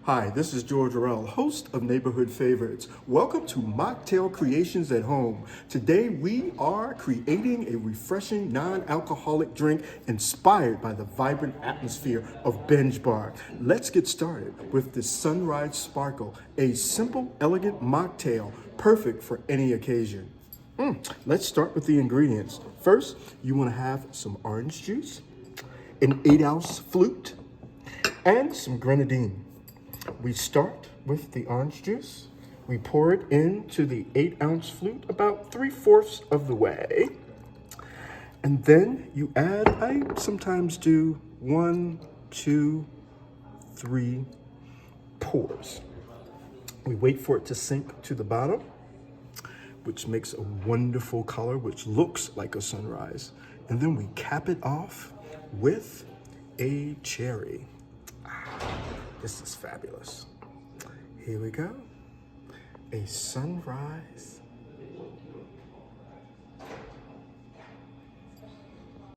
Hi, this is George Worrell, host of Neighborhood Favorites. Welcome to Mocktail Creations at Home. Today we are creating a refreshing non-alcoholic drink inspired by the vibrant atmosphere of Binge Bar. Let's get started with the Sunrise Sparkle, a simple, elegant mocktail, perfect for any occasion. Let's start with the ingredients. First, you want to have some orange juice, an 8-ounce flute, and some grenadine. We start with the orange juice. We pour it into the 8-ounce flute about 3/4 of the way. And then you add, I sometimes do 1, 2, 3 pours. We wait for it to sink to the bottom, which makes a wonderful color, which looks like a sunrise. And then we cap it off with a cherry. This is fabulous. Here we go. A sunrise